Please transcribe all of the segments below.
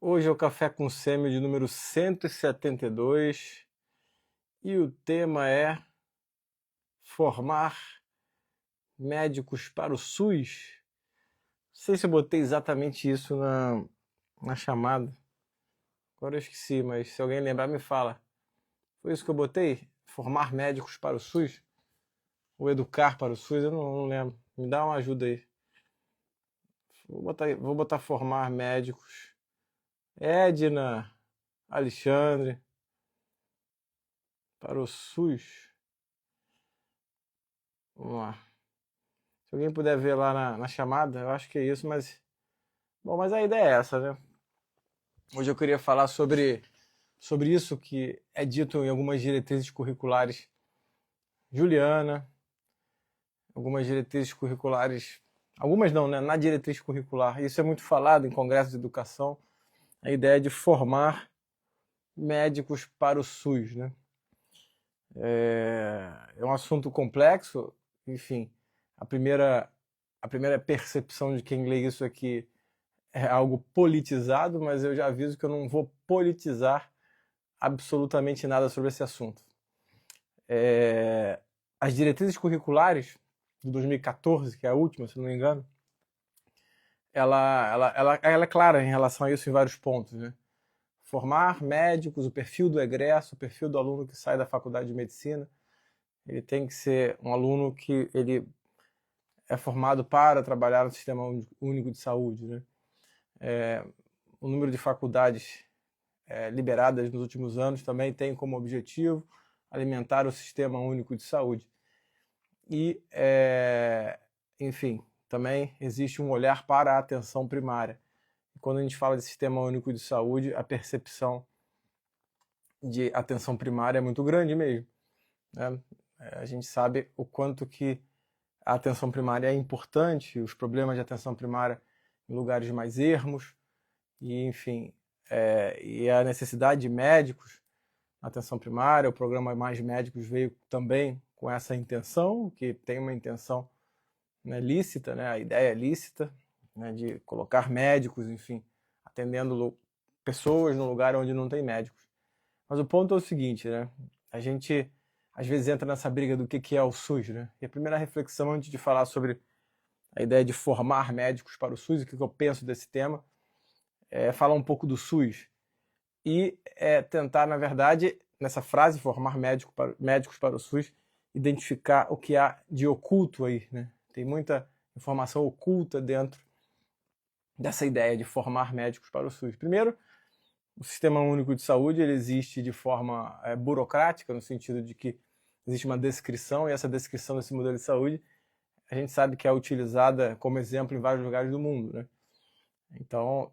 Hoje é o Café com Sêmio de número 172 e o tema é formar médicos para o SUS. Não sei se eu botei exatamente isso na chamada. Agora eu esqueci, mas se alguém lembrar me fala. Foi isso que eu botei? Formar médicos para o SUS? Ou educar para o SUS? Eu não lembro. Me dá uma ajuda aí. Vou botar formar médicos. Edna, Alexandre, para o SUS. Vamos lá. Se alguém puder ver lá na chamada, eu acho que é isso, mas... Bom, mas a ideia é essa, né? Hoje eu queria falar sobre isso que é dito em algumas diretrizes curriculares Juliana, algumas diretrizes curriculares... Algumas não, né? Na diretriz curricular. Isso é muito falado em congressos de educação, a ideia de formar médicos para o SUS, né? É um assunto complexo, enfim, a primeira percepção de quem lê isso aqui é algo politizado, mas eu já aviso que eu não vou politizar absolutamente nada sobre esse assunto. As diretrizes curriculares de 2014, que é a última, se não me engano, ela é clara em relação a isso em vários pontos, né? Formar médicos, o perfil do egresso, o perfil do aluno que sai da faculdade de medicina, ele tem que ser um aluno que ele é formado para trabalhar no Sistema Único de Saúde, né? O número de faculdades liberadas nos últimos anos também tem como objetivo alimentar o Sistema Único de Saúde. E, enfim, também existe um olhar para a atenção primária. E quando a gente fala de Sistema Único de Saúde, a percepção de atenção primária é muito grande mesmo, né? A gente sabe o quanto que a atenção primária é importante, os problemas de atenção primária em lugares mais ermos, e enfim, e a necessidade de médicos na atenção primária. O programa Mais Médicos veio também com essa intenção, que tem uma intenção, né, lícita, né, a ideia é lícita, né, de colocar médicos, enfim, atendendo pessoas no lugar onde não tem médicos. Mas o ponto é o seguinte, né, a gente às vezes entra nessa briga do que é o SUS, né? E a primeira reflexão antes de falar sobre a ideia de formar médicos para o SUS, e o que eu penso desse tema, é falar um pouco do SUS e tentar, na verdade, nessa frase, formar médicos para o SUS, identificar o que há de oculto aí, né? Tem muita informação oculta dentro dessa ideia de formar médicos para o SUS. Primeiro, o Sistema Único de Saúde ele existe de forma burocrática, no sentido de que existe uma descrição, e essa descrição desse modelo de saúde a gente sabe que é utilizada como exemplo em vários lugares do mundo, né? Então,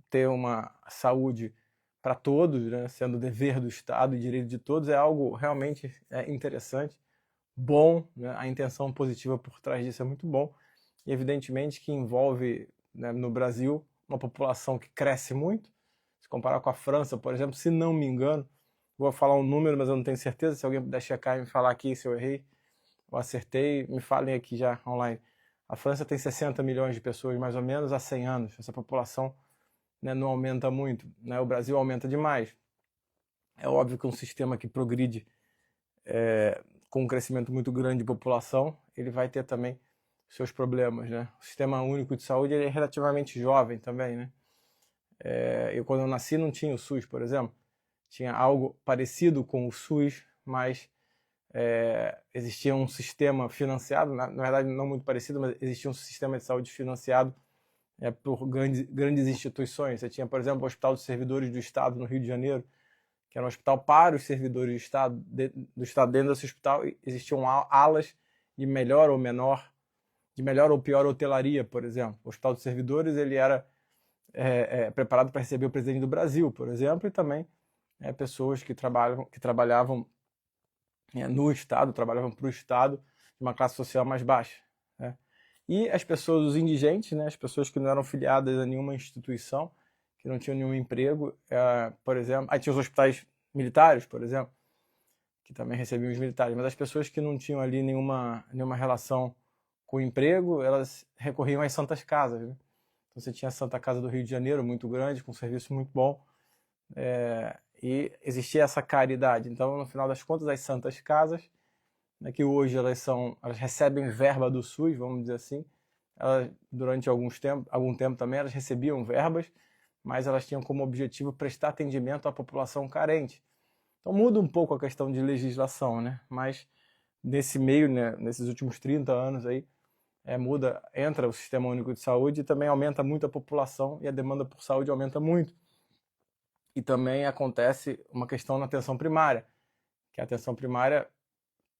ter uma saúde para todos, né, sendo dever do Estado e direito de todos, é algo realmente interessante, bom, né? A intenção positiva por trás disso é muito bom, e evidentemente que envolve, né, no Brasil, uma população que cresce muito. Se comparar com a França, por exemplo, se não me engano, vou falar um número, mas eu não tenho certeza, se alguém puder checar e me falar aqui se eu errei ou acertei, me falem aqui já online. A França tem 60 milhões de pessoas, mais ou menos, há 100 anos. Essa população, né, não aumenta muito, né? O Brasil aumenta demais. É óbvio que um sistema que progride com um crescimento muito grande de população, ele vai ter também seus problemas, né? O Sistema Único de Saúde ele é relativamente jovem também, né? Eu, quando eu nasci, não tinha o SUS, por exemplo. Tinha algo parecido com o SUS, mas existia um sistema financiado, na verdade não muito parecido, mas existia um sistema de saúde financiado por grandes instituições. Você tinha, por exemplo, o Hospital dos Servidores do Estado no Rio de Janeiro, que era um hospital para os servidores do Estado. Dentro desse hospital existiam alas de melhor ou menor, de melhor ou pior hotelaria, por exemplo. O Hospital dos Servidores ele era preparado para receber o presidente do Brasil, por exemplo, e também pessoas que trabalhavam no Estado, trabalhavam para o Estado, de uma classe social mais baixa, né? E as pessoas, os indigentes, né, as pessoas que não eram filiadas a nenhuma instituição, que não tinham nenhum emprego, por exemplo, aí tinha os hospitais militares, por exemplo, que também recebiam os militares, mas as pessoas que não tinham ali nenhuma relação com o emprego, elas recorriam às santas casas, né? Então você tinha a Santa Casa do Rio de Janeiro, muito grande, com um serviço muito bom, e existia essa caridade. Então, no final das contas, as Santas Casas, né, que hoje elas recebem verba do SUS, vamos dizer assim, durante algum tempo também elas recebiam verbas, mas elas tinham como objetivo prestar atendimento à população carente. Então muda um pouco a questão de legislação, né? Mas nesse meio, né, nesses últimos 30 anos aí, entra o Sistema Único de Saúde e também aumenta muito a população e a demanda por saúde aumenta muito. E também acontece uma questão na atenção primária, que a atenção primária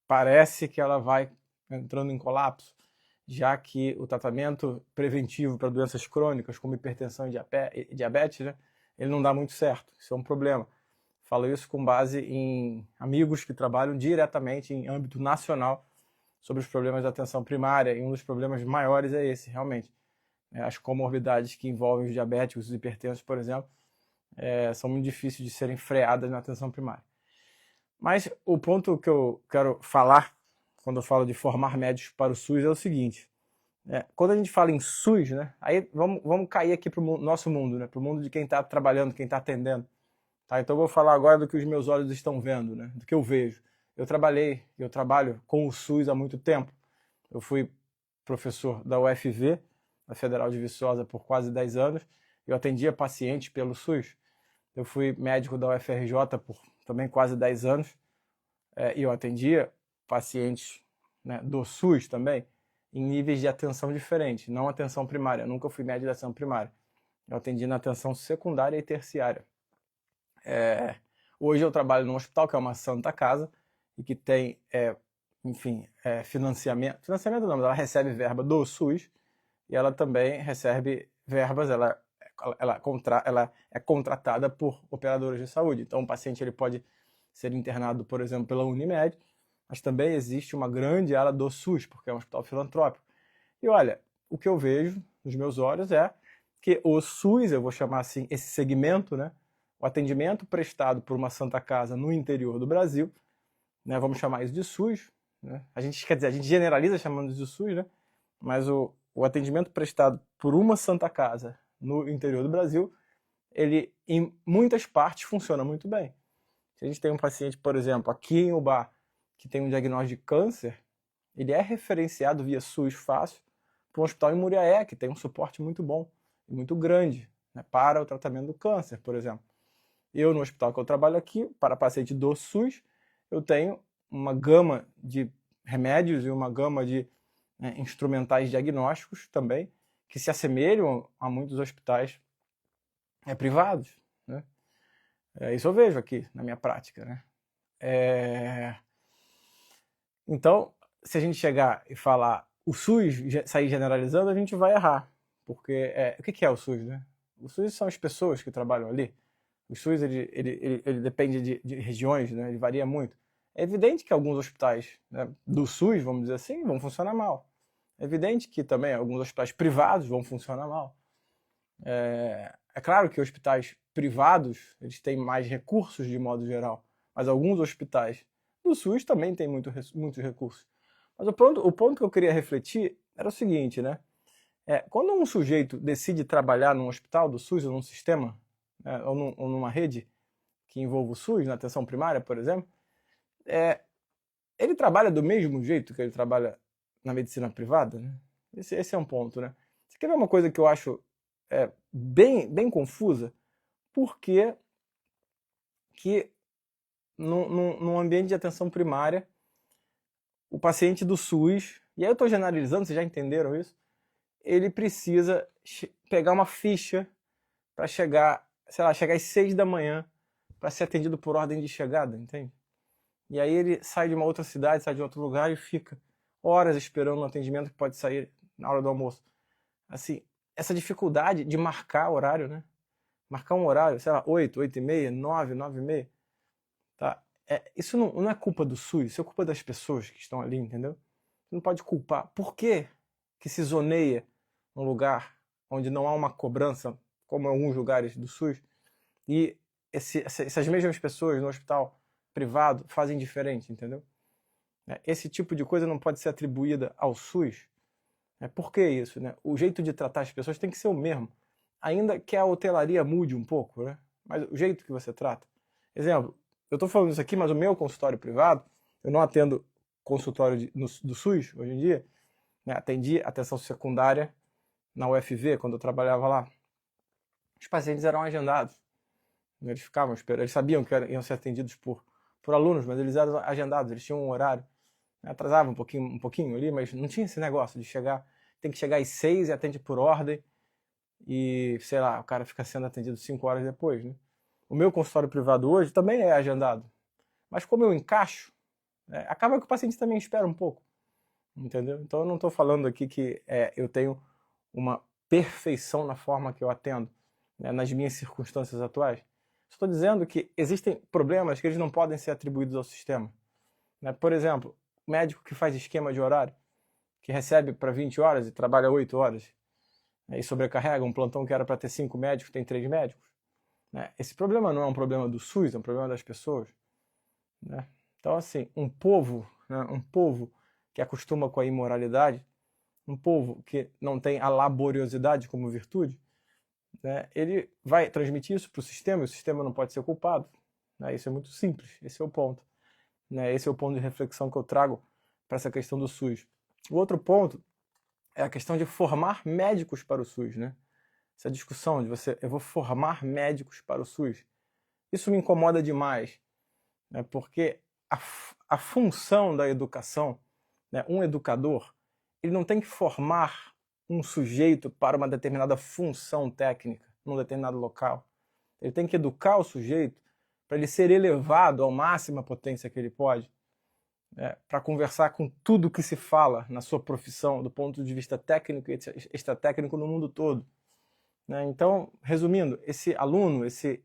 parece que ela vai entrando em colapso, já que o tratamento preventivo para doenças crônicas, como hipertensão e diabetes, né, ele não dá muito certo. Isso é um problema. Falo isso com base em amigos que trabalham diretamente em âmbito nacional sobre os problemas da atenção primária, e um dos problemas maiores é esse, realmente. As comorbidades que envolvem os diabéticos, os hipertensos, por exemplo, são muito difíceis de serem freadas na atenção primária. Mas o ponto que eu quero falar, quando eu falo de formar médicos para o SUS, é o seguinte. Quando a gente fala em SUS, né, aí vamos cair aqui para o nosso mundo, né, para o mundo de quem está trabalhando, quem está atendendo. Tá? Então eu vou falar agora do que os meus olhos estão vendo, né, do que eu vejo. Eu trabalho com o SUS há muito tempo. Eu fui professor da UFV, da Federal de Viçosa, por quase 10 anos. Eu atendia pacientes pelo SUS. Eu fui médico da UFRJ por também quase 10 anos, e eu atendia pacientes, né, do SUS também, em níveis de atenção diferentes, não atenção primária. Eu nunca fui médico de atenção primária. Eu atendi na atenção secundária e terciária. Hoje eu trabalho num hospital que é uma Santa Casa e que tem, financiamento. Financiamento não, mas ela recebe verba do SUS e ela também recebe verbas, ela é contratada por operadoras de saúde. Então o paciente ele pode ser internado, por exemplo, pela Unimed, mas também existe uma grande ala do SUS, porque é um hospital filantrópico. E olha, o que eu vejo nos meus olhos é que o SUS, eu vou chamar assim, esse segmento, né, o atendimento prestado por uma Santa Casa no interior do Brasil, né, vamos chamar isso de SUS, né, a gente generaliza chamando de SUS, né, mas o atendimento prestado por uma Santa Casa no interior do Brasil, ele em muitas partes funciona muito bem. Se a gente tem um paciente, por exemplo, aqui em Ubá, que tem um diagnóstico de câncer, ele é referenciado via SUS fácil para um hospital em Muriaé, que tem um suporte muito bom e muito grande, né, para o tratamento do câncer, por exemplo. Eu, no hospital que eu trabalho aqui, para paciente do SUS, eu tenho uma gama de remédios e uma gama de instrumentais diagnósticos também, que se assemelham a muitos hospitais privados, né? Isso eu vejo aqui na minha prática, né? Então, se a gente chegar e falar o SUS, sair generalizando, a gente vai errar. Porque o que é o SUS, né? O SUS são as pessoas que trabalham ali. O SUS ele depende de regiões, né? Ele varia muito. É evidente que alguns hospitais, né, do SUS, vamos dizer assim, vão funcionar mal. É evidente que também alguns hospitais privados vão funcionar mal. É claro que hospitais privados eles têm mais recursos de modo geral, mas alguns hospitais do SUS também têm muitos recursos. Mas o ponto que eu queria refletir era o seguinte, né? Quando um sujeito decide trabalhar num hospital do SUS ou num sistema, ou numa rede que envolva o SUS, na atenção primária, por exemplo, ele trabalha do mesmo jeito que ele trabalha na medicina privada, né? Esse é um ponto, né? Você quer ver uma coisa que eu acho bem confusa? Porque que num ambiente de atenção primária, o paciente do SUS, e aí eu estou generalizando, vocês já entenderam isso? Ele precisa pegar uma ficha para chegar, sei lá, chegar às 6 da manhã para ser atendido por ordem de chegada, entende? E aí ele sai de uma outra cidade, sai de outro lugar e fica horas esperando um atendimento que pode sair na hora do almoço. Assim, essa dificuldade de marcar horário, né? Marcar um horário, sei lá, 8, 8h30, 9, 9h30. Tá? Isso não é culpa do SUS, isso é culpa das pessoas que estão ali, entendeu? Você não pode culpar. Por que se zoneia um lugar onde não há uma cobrança, como em alguns lugares do SUS, e essas mesmas pessoas no hospital privado fazem diferente, entendeu? Esse tipo de coisa não pode ser atribuída ao SUS. Por que isso? Né? O jeito de tratar as pessoas tem que ser o mesmo, ainda que a hotelaria mude um pouco, né? Mas o jeito que você trata. Exemplo, eu estou falando isso aqui, mas o meu consultório privado, eu não atendo consultório do SUS hoje em dia, né? Atendi atenção secundária na UFV, quando eu trabalhava lá. Os pacientes eram agendados. Eles ficavam esperando, eles sabiam que iam ser atendidos por alunos, mas eles eram agendados, eles tinham um horário. Atrasava um pouquinho ali, mas não tinha esse negócio de chegar, tem que chegar às 6 e atende por ordem, e, sei lá, o cara fica sendo atendido 5 horas depois, né? O meu consultório privado hoje também é agendado, mas como eu encaixo, acaba que o paciente também espera um pouco, entendeu? Então eu não estou falando aqui que eu tenho uma perfeição na forma que eu atendo, né, nas minhas circunstâncias atuais. Estou dizendo que existem problemas que eles não podem ser atribuídos ao sistema, né? Por exemplo, o médico que faz esquema de horário, que recebe para 20 horas e trabalha 8 horas, e sobrecarrega um plantão que era para ter 5 médicos, tem 3 médicos. Né? Esse problema não é um problema do SUS, é um problema das pessoas. Né? Então, assim, um povo que acostuma com a imoralidade, um povo que não tem a laboriosidade como virtude, né, ele vai transmitir isso para o sistema, e o sistema não pode ser culpado. Né? Isso é muito simples, esse é o ponto. Né? Esse é o ponto de reflexão que eu trago para essa questão do SUS. O outro ponto é a questão de formar médicos para o SUS, né? Essa discussão de eu vou formar médicos para o SUS. Isso me incomoda demais, né? Porque a função da educação, né? Um educador, ele não tem que formar um sujeito para uma determinada função técnica, num determinado local. Ele tem que educar o sujeito para ele ser elevado à máxima potência que ele pode, para conversar com tudo que se fala na sua profissão, do ponto de vista técnico e extratécnico no mundo todo. Né? Então, resumindo, esse aluno, esse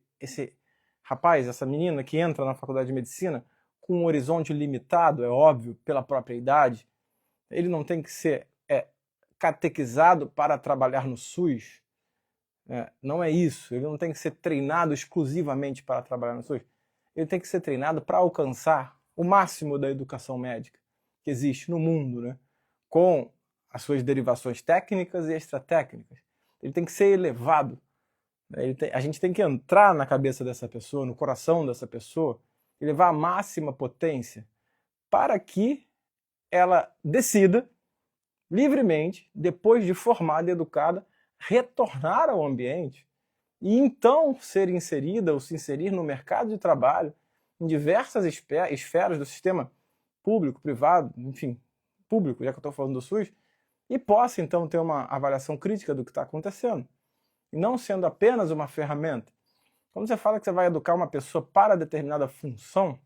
rapaz, essa menina que entra na faculdade de medicina com um horizonte limitado, é óbvio, pela própria idade, ele não tem que ser catequizado para trabalhar no SUS. Não é isso. Ele não tem que ser treinado exclusivamente para trabalhar no SUS. Ele tem que ser treinado para alcançar o máximo da educação médica que existe no mundo, né? Com as suas derivações técnicas e extratécnicas. Ele tem que ser elevado. A gente tem que entrar na cabeça dessa pessoa, no coração dessa pessoa, e levar a máxima potência para que ela decida livremente, depois de formada e educada, retornar ao ambiente e então ser inserida ou se inserir no mercado de trabalho em diversas esferas do sistema público, privado, enfim, público, já que eu estou falando do SUS, e possa então ter uma avaliação crítica do que está acontecendo, e não sendo apenas uma ferramenta. Quando você fala que você vai educar uma pessoa para determinada função,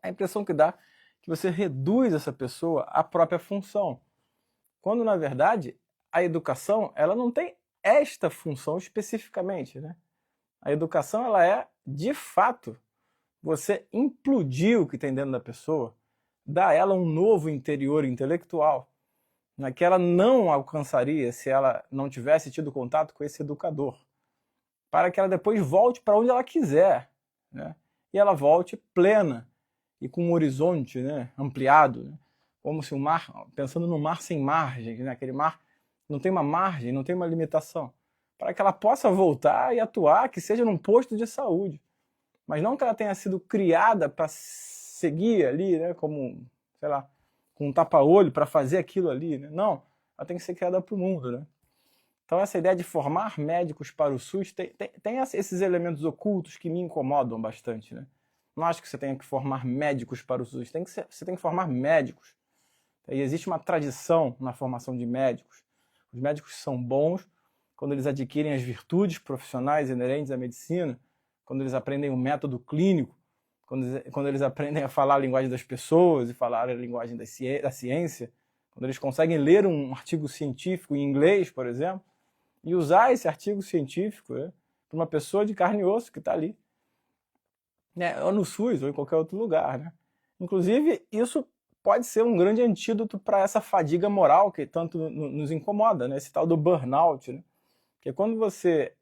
a impressão que dá é que você reduz essa pessoa à própria função, quando na verdade a educação ela não tem esta função especificamente, né? A educação ela é, de fato, você implodir o que tem dentro da pessoa, dar a ela um novo interior intelectual, né, que ela não alcançaria se ela não tivesse tido contato com esse educador, para que ela depois volte para onde ela quiser, né? E ela volte plena e com um horizonte, né, ampliado, né? Como se o mar, pensando no mar sem margens, né? Aquele mar não tem uma margem, não tem uma limitação, para que ela possa voltar e atuar, que seja num posto de saúde, mas não que ela tenha sido criada para seguir ali, né, como, sei lá, com um tapa-olho para fazer aquilo ali, né? Não, ela tem que ser criada para o mundo, né? Então essa ideia de formar médicos para o SUS tem esses elementos ocultos que me incomodam bastante, né? Não acho que você tenha que formar médicos para o SUS, você tem que formar médicos. E existe uma tradição na formação de médicos. Os médicos são bons quando eles adquirem as virtudes profissionais inerentes à medicina, quando eles aprendem o método clínico, quando eles aprendem a falar a linguagem das pessoas e falar a linguagem da ciência, quando eles conseguem ler um artigo científico em inglês, por exemplo, e usar esse artigo científico, né, para uma pessoa de carne e osso que está ali, né, ou no SUS ou em qualquer outro lugar, né? Inclusive, isso pode ser um grande antídoto para essa fadiga moral que tanto nos incomoda, né? Esse tal do burnout, né? Porque quando você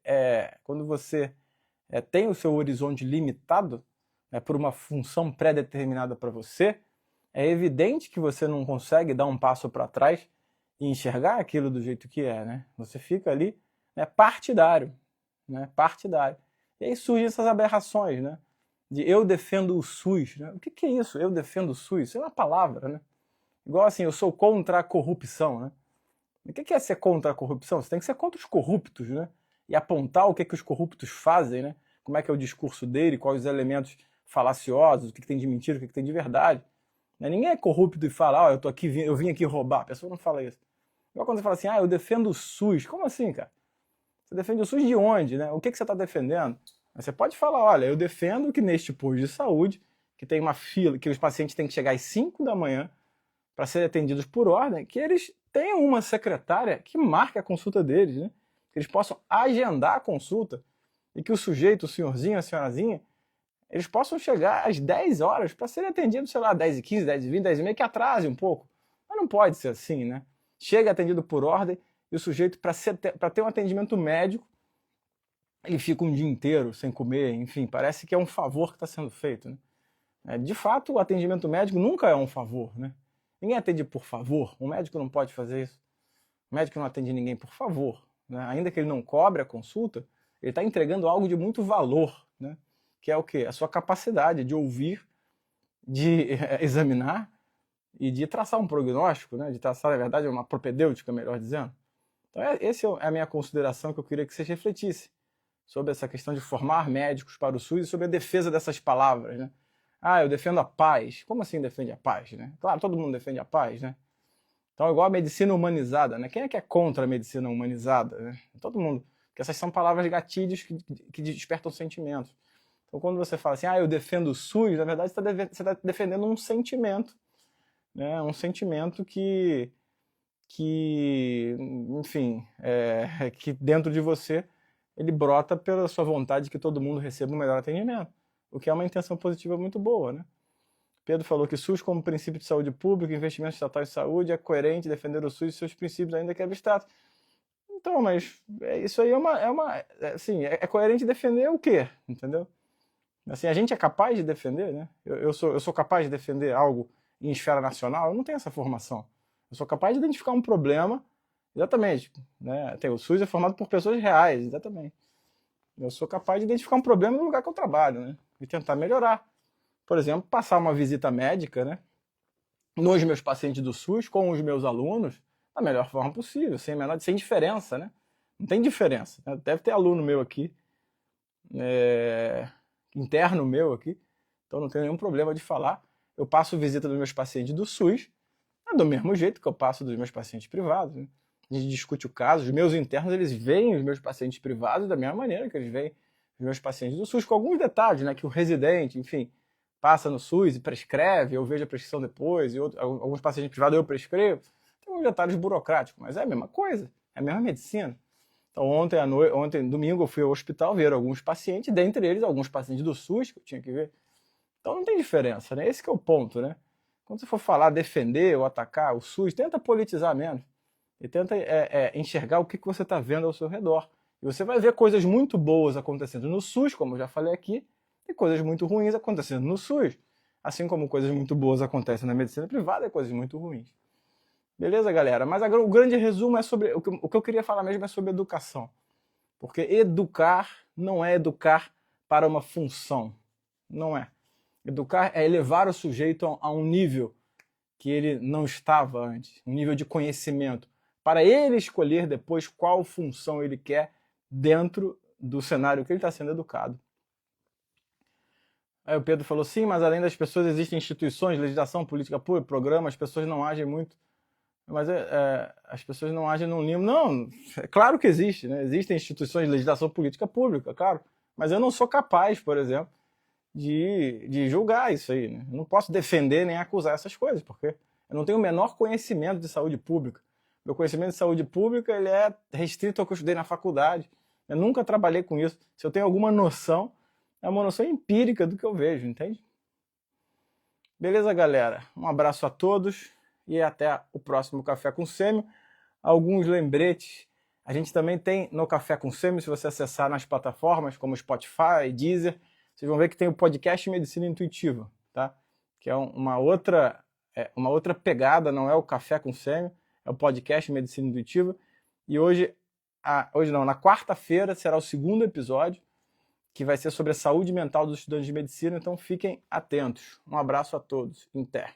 tem o seu horizonte limitado, né, por uma função pré-determinada para você, é evidente que você não consegue dar um passo para trás e enxergar aquilo do jeito que é, né? Você fica ali, né, partidário, né? Partidário. E aí surgem essas aberrações, né? De eu defendo o SUS, né? O que é isso? Eu defendo o SUS? Isso é uma palavra, né? Igual assim, eu sou contra a corrupção, né? O que é ser contra a corrupção? Você tem que ser contra os corruptos, né? E apontar o que os corruptos fazem, né? Como é que é o discurso dele, quais os elementos falaciosos, o que tem de mentira, o que tem de verdade. Ninguém é corrupto e fala, eu vim aqui roubar. A pessoa não fala isso. Igual quando você fala assim, eu defendo o SUS. Como assim, cara? Você defende o SUS de onde, né? O que você está defendendo? Você pode falar, olha, eu defendo que neste posto de saúde, que tem uma fila, que os pacientes têm que chegar às 5 da manhã para serem atendidos por ordem, que eles tenham uma secretária que marque a consulta deles, né? Que eles possam agendar a consulta e que o sujeito, o senhorzinho, a senhorazinha, eles possam chegar às 10 horas para serem atendidos, sei lá, 10h15, 10h20, 10h30, que atrase um pouco. Mas não pode ser assim, né? Chega atendido por ordem e o sujeito, para ter um atendimento médico, ele fica um dia inteiro sem comer, enfim, parece que é um favor que está sendo feito, né? De fato, o atendimento médico nunca é um favor, né? Ninguém atende por favor, o médico não pode fazer isso. O médico não atende ninguém por favor, né? Ainda que ele não cobre a consulta, ele está entregando algo de muito valor, né? Que é o quê? A sua capacidade de ouvir, de examinar e de traçar um prognóstico, né? De traçar, na verdade, uma propedêutica, melhor dizendo. Então, essa é a minha consideração que eu queria que vocês refletissem sobre essa questão de formar médicos para o SUS e sobre a defesa dessas palavras, né? Eu defendo a paz. Como assim defende a paz, né? Claro, todo mundo defende a paz, né? Então, igual a medicina humanizada, né? Quem é que é contra a medicina humanizada, né? Todo mundo. Porque essas são palavras gatilhos que despertam sentimentos. Então, quando você fala assim, eu defendo o SUS, na verdade você está defendendo um sentimento, né? Um sentimento que enfim, que dentro de você ele brota pela sua vontade de que todo mundo receba um melhor atendimento, o que é uma intenção positiva muito boa, né? Pedro falou que SUS como princípio de saúde pública, investimento estatal em saúde, é coerente defender o SUS e seus princípios, ainda que abstratos. Então, mas isso aí é coerente defender o quê? Entendeu? Assim, a gente é capaz de defender, né? Eu sou capaz de defender algo em esfera nacional? Eu não tenho essa formação. Eu sou capaz de identificar um problema, exatamente, né? O SUS é formado por pessoas reais, exatamente. Eu sou capaz de identificar um problema no lugar que eu trabalho, né? E tentar melhorar. Por exemplo, passar uma visita médica, né? Nos meus pacientes do SUS, com os meus alunos, da melhor forma possível, sem diferença, né? Não tem diferença, né? Deve ter aluno meu aqui, interno meu aqui, então não tenho nenhum problema de falar. Eu passo visita dos meus pacientes do SUS, do mesmo jeito que eu passo dos meus pacientes privados, né? A gente discute o caso, os meus internos, eles veem os meus pacientes privados da mesma maneira que eles veem os meus pacientes do SUS, com alguns detalhes, né? Que o residente, enfim, passa no SUS e prescreve, eu vejo a prescrição depois, e alguns pacientes privados eu prescrevo. Tem alguns detalhes burocráticos, mas é a mesma coisa, é a mesma medicina. Então ontem, domingo, eu fui ao hospital ver alguns pacientes, dentre eles alguns pacientes do SUS que eu tinha que ver. Então não tem diferença, né? Esse que é o ponto, né? Quando você for falar, defender ou atacar o SUS, tenta politizar menos. E tenta enxergar o que você está vendo ao seu redor. E você vai ver coisas muito boas acontecendo no SUS, como eu já falei aqui, e coisas muito ruins acontecendo no SUS. Assim como coisas muito boas acontecem na medicina privada e coisas muito ruins. Beleza, galera? Mas o grande resumo é sobre... O que eu queria falar mesmo é sobre educação. Porque educar não é educar para uma função. Não é. Educar é elevar o sujeito a um nível que ele não estava antes. Um nível de conhecimento. Para ele escolher depois qual função ele quer dentro do cenário que ele está sendo educado. Aí o Pedro falou, sim, mas além das pessoas existem instituições, legislação, política pública, programa, as pessoas não agem muito. Mas as pessoas não agem num limbo. Não, é claro que existe, né? Existem instituições de legislação política pública, claro. Mas eu não sou capaz, por exemplo, de julgar isso aí, né? Eu não posso defender nem acusar essas coisas, porque eu não tenho o menor conhecimento de saúde pública. Meu conhecimento de saúde pública ele é restrito ao que eu estudei na faculdade. Eu nunca trabalhei com isso. Se eu tenho alguma noção, é uma noção empírica do que eu vejo, entende? Beleza, galera? Um abraço a todos e até o próximo Café com Sêmio. Alguns lembretes. A gente também tem no Café com Sêmio, se você acessar nas plataformas como Spotify, Deezer, vocês vão ver que tem o podcast Medicina Intuitiva, tá? Que é uma outra pegada, não é o Café com Sêmio, é o podcast Medicina Intuitiva. E na quarta-feira será o segundo episódio, que vai ser sobre a saúde mental dos estudantes de medicina, então fiquem atentos. Um abraço a todos. Inter.